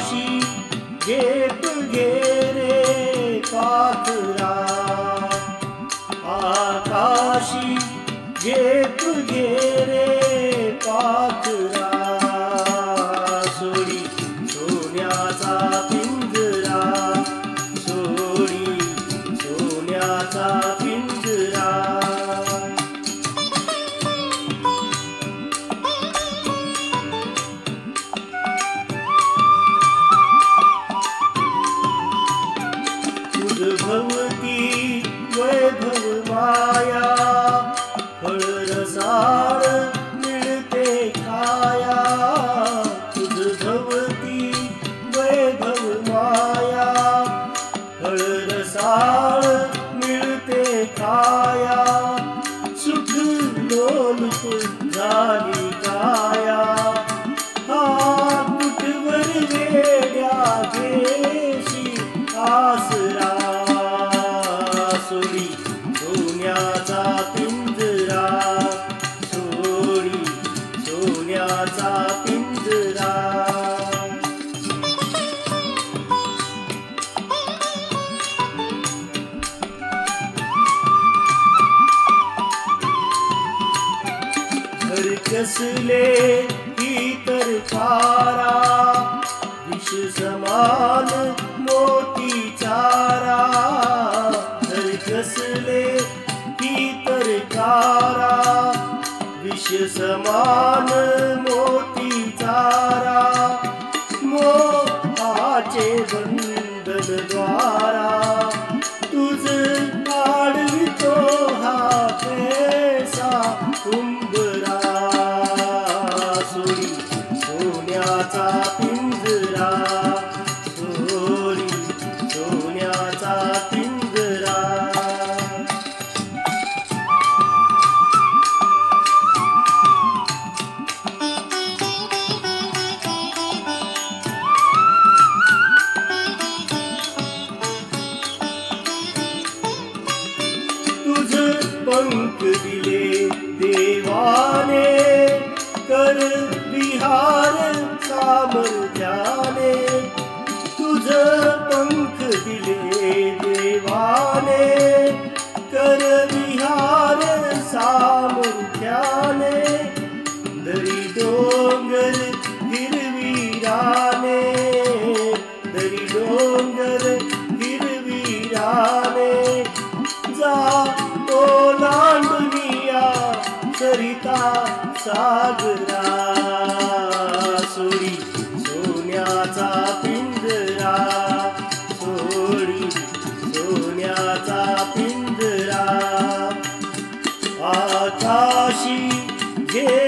आकाशी घेत घेरे पाखरा, आकाशी घेत घेरे पाखरा, सोडी सोन्याचा पिंजरा, सोडी सोन्याचा पिंजरा. भवती वैभव माया, फळ रसाळ मिळते खाया. तुझ भवती वैभव माया, फळ रसाळ मिळते खाया. सुख लोलुप झाली काया, हा कुठवर वेड्या घेशी आसरा. सोडी सोन्याचा पिंजरा, सोडी सोन्याचा पिंजरा. घर कसले ही तर खारा, विष समान मोती चारा. घर कसले ही तर खारा, विष समान मोती चारा. मोहाचे बंधन द्वारा, तुझ आडवितो हा पैसा कुंभरा. सोडी सोन्याचा पिंजरा, सोडी सोन्याचा पिंजरा. तुझ पंख दिले देवाने, कर विहार सामर्थ्याने. तुझ पंख दिले देवाने, कर विहार सामर्थ्याने. दरी डोंगर हिरवीराने, दरी डोंगर हिरवीराने. जा ओलांडुनिया सरिता सागरा, सोडी सोन्याचा पिंजरा, सोडी सोन्याचा पिंजरा. आकाशी घे